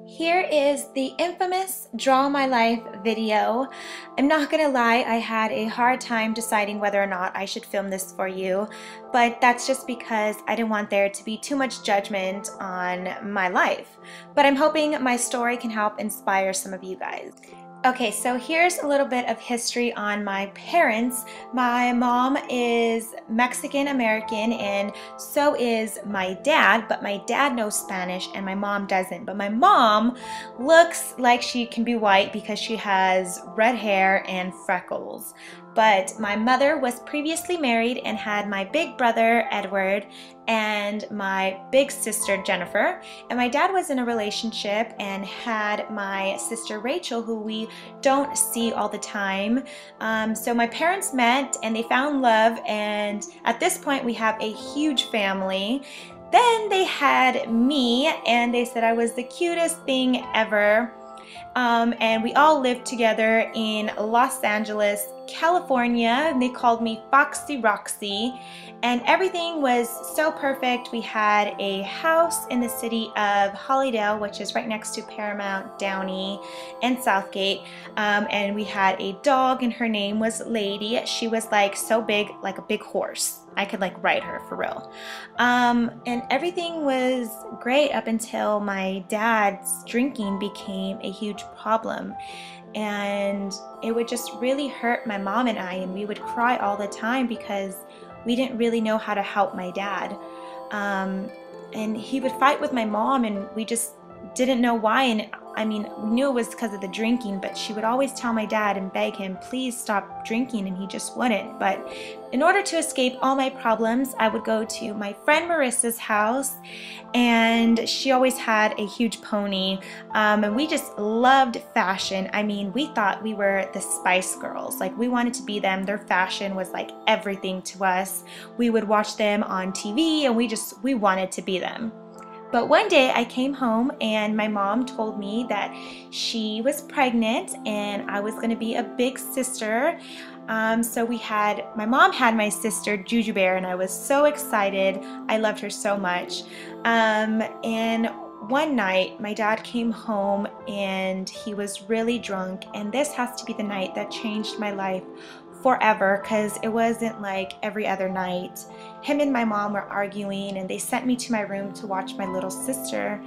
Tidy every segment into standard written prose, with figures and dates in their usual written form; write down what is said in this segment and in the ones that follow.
Here is the infamous Draw My Life video. I'm not gonna lie, I had a hard time deciding whether or not I should film this for you, but that's just because I didn't want there to be too much judgment on my life. But I'm hoping my story can help inspire some of you guys. Okay, so here's a little bit of history on my parents. My mom is Mexican American and so is my dad, but my dad knows Spanish and my mom doesn't. But my mom looks like she can be white because she has red hair and freckles. But my mother was previously married and had my big brother Edward and my big sister Jennifer, and my dad was in a relationship and had my sister Rachel, who we don't see all the time. So my parents met and they found love, and at this point we have a huge family. Then they had me and they said I was the cutest thing ever. And we all lived together in Los Angeles, California, and they called me Foxy Roxy, and everything was so perfect. We had a house in the city of Hollydale, which is right next to Paramount, Downey, and Southgate, and we had a dog and her name was Lady. She was like so big, like a big horse. I could like ride her for real. And everything was great up until my dad's drinking became a huge problem. And it would just really hurt my mom and I, and we would cry all the time because we didn't really know how to help my dad. And he would fight with my mom and we just didn't know why. And I mean, we knew it was because of the drinking, but she would always tell my dad and beg him, please stop drinking, and he just wouldn't. But in order to escape all my problems, I would go to my friend Marissa's house, and she always had a huge pony, and we just loved fashion. I mean, we thought we were the Spice Girls. Like, we wanted to be them. Their fashion was like everything to us. We would watch them on TV, and we wanted to be them. But one day I came home and my mom told me that she was pregnant and I was going to be a big sister. So my mom had my sister Juju Bear, and I was so excited. I loved her so much. And one night my dad came home and he was really drunk, and this has to be the night that changed my life forever, because it wasn't like every other night. Him and my mom were arguing and they sent me to my room to watch my little sister,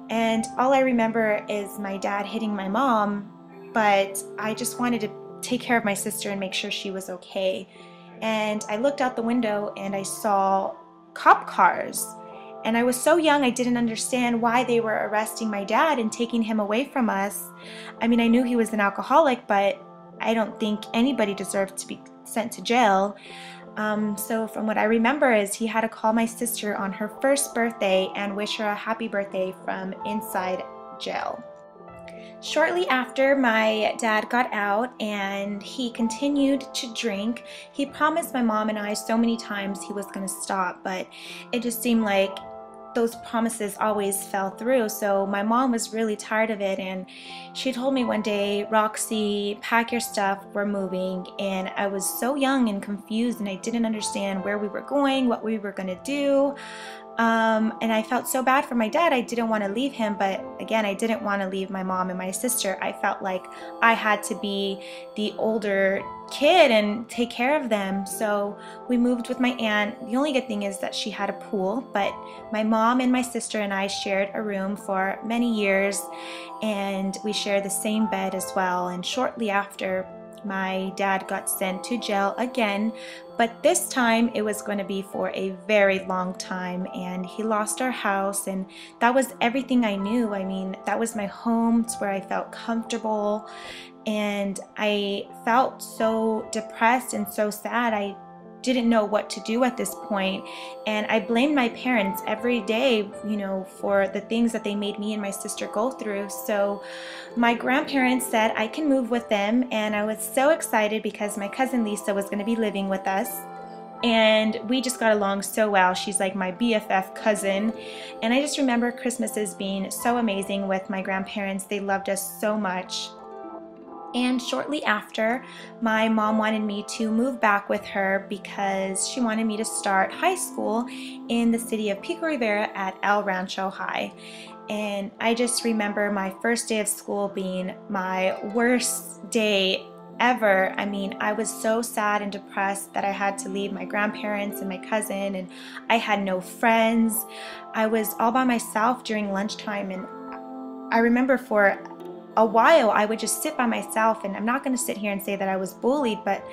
and all I remember is my dad hitting my mom, but I just wanted to take care of my sister and make sure she was okay. And I looked out the window and I saw cop cars, and I was so young I didn't understand why they were arresting my dad and taking him away from us. I mean, I knew he was an alcoholic, but I don't think anybody deserved to be sent to jail. So from what I remember is he had to call my sister on her first birthday and wish her a happy birthday from inside jail. Shortly after, my dad got out and he continued to drink. He promised my mom and I so many times he was going to stop, but it just seemed like those promises always fell through. So my mom was really tired of it, and she told me one day, Roxy, pack your stuff, we're moving. And I was so young and confused, and I didn't understand where we were going, what we were gonna do. And I felt so bad for my dad. I didn't want to leave him, but again, I didn't want to leave my mom and my sister. I felt like I had to be the older kid and take care of them. So we moved with my aunt. The only good thing is that she had a pool, but my mom and my sister and I shared a room for many years, and we shared the same bed as well. And shortly after, my dad got sent to jail again, but this time it was going to be for a very long time, and he lost our house, and that was everything I knew. I mean, that was my home. It's where I felt comfortable, and I felt so depressed and so sad. I didn't know what to do at this point, and I blamed my parents every day, you know, for the things that they made me and my sister go through. So my grandparents said I can move with them, and I was so excited because my cousin Lisa was going to be living with us, and we just got along so well. She's like my BFF cousin, and I just remember Christmases being so amazing with my grandparents. They loved us so much. And shortly after, my mom wanted me to move back with her because she wanted me to start high school in the city of Pico Rivera at El Rancho High. And I just remember my first day of school being my worst day ever. I mean, I was so sad and depressed that I had to leave my grandparents and my cousin, and I had no friends. I was all by myself during lunchtime, and I remember for a while I would just sit by myself, and I'm not going to sit here and say that I was bullied, but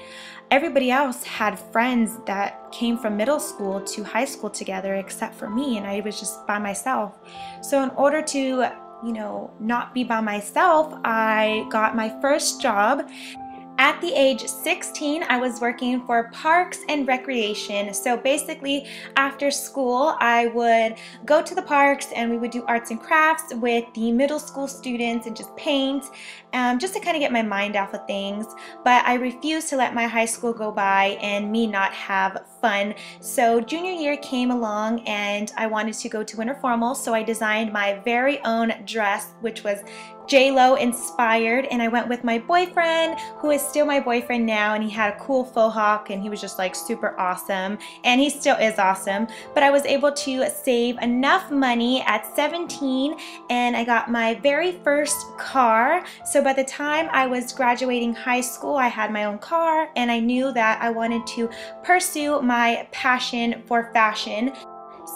everybody else had friends that came from middle school to high school together except for me, and I was just by myself. So in order to, you know, not be by myself, I got my first job. At the age 16, I was working for Parks and Recreation. So basically, after school, I would go to the parks and we would do arts and crafts with the middle school students and just paint, just to kind of get my mind off of things. But I refused to let my high school go by and me not have fun. So junior year came along and I wanted to go to winter formal, so I designed my very own dress, which was J-Lo inspired, and I went with my boyfriend, who is still my boyfriend now, and he had a cool faux hawk and he was just like super awesome, and he still is awesome. But I was able to save enough money at 17 and I got my very first car. So by the time I was graduating high school, I had my own car, and I knew that I wanted to pursue my passion for fashion.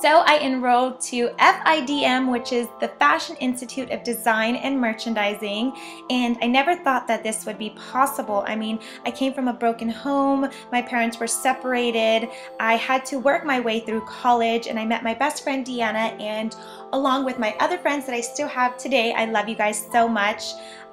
So I enrolled to FIDM, which is the Fashion Institute of Design and Merchandising, and I never thought that this would be possible. I mean, I came from a broken home, my parents were separated, I had to work my way through college, and I met my best friend Deanna, and along with my other friends that I still have today, I love you guys so much.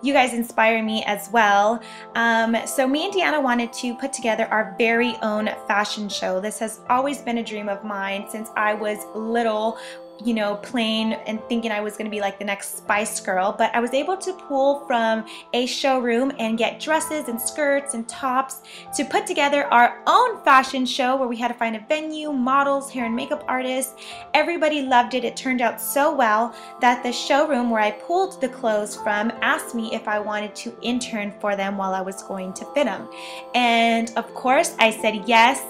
You guys inspire me as well. So me and Deanna wanted to put together our very own fashion show. This has always been a dream of mine since I was little, you know, playing and thinking I was going to be like the next Spice Girl. But I was able to pull from a showroom and get dresses and skirts and tops to put together our own fashion show, where we had to find a venue, models, hair and makeup artists. Everybody loved it. It turned out so well that the showroom where I pulled the clothes from asked me if I wanted to intern for them while I was going to fit them. And of course I said yes.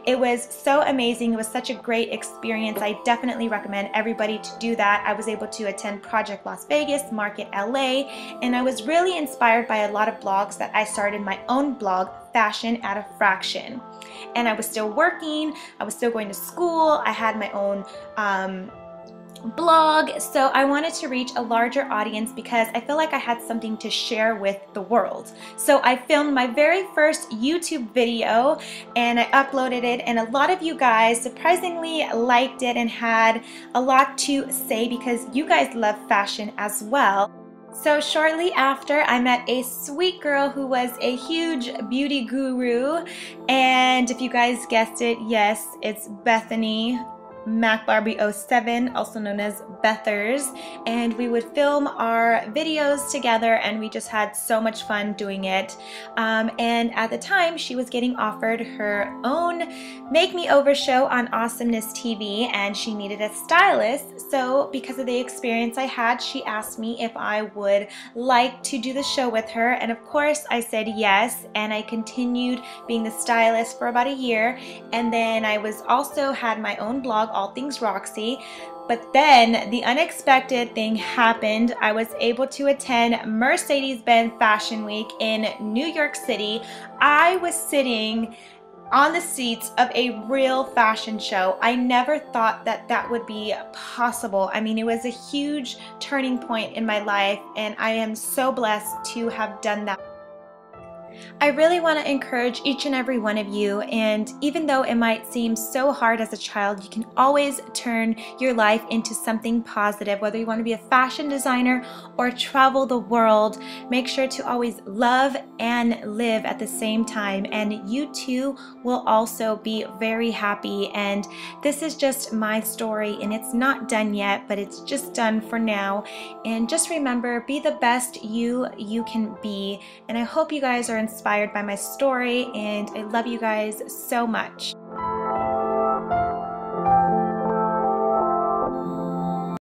It was so amazing. It was such a great experience. I definitely recommend everybody to do that. I was able to attend Project Las Vegas, Market LA, and I was really inspired by a lot of blogs that I started my own blog, Fashion at a Fraction. And I was still working, I was still going to school, I had my own blog, so I wanted to reach a larger audience because I feel like I had something to share with the world. So I filmed my very first YouTube video and I uploaded it, and a lot of you guys surprisingly liked it and had a lot to say because you guys love fashion as well. So shortly after, I met a sweet girl who was a huge beauty guru, and if you guys guessed it, yes, it's Bethany MacBarbie07, also known as Bethers, and we would film our videos together, and we just had so much fun doing it. And at the time, she was getting offered her own Make Me Over show on Awesomeness TV, and she needed a stylist. So because of the experience I had, she asked me if I would like to do the show with her, and of course I said yes, and I continued being the stylist for about a year. And then I was also had my own blog, All Things Roxy. But then the unexpected thing happened. I was able to attend Mercedes-Benz Fashion Week in New York City. I was sitting on the seats of a real fashion show. I never thought that that would be possible. I mean, it was a huge turning point in my life, and I am so blessed to have done that. I really want to encourage each and every one of you, and even though it might seem so hard as a child, you can always turn your life into something positive. Whether you want to be a fashion designer or travel the world, make sure to always love and live at the same time, and you too will also be very happy. And this is just my story, and it's not done yet, but it's just done for now. And just remember, be the best you can be, and I hope you guys are inspired by my story, and I love you guys so much.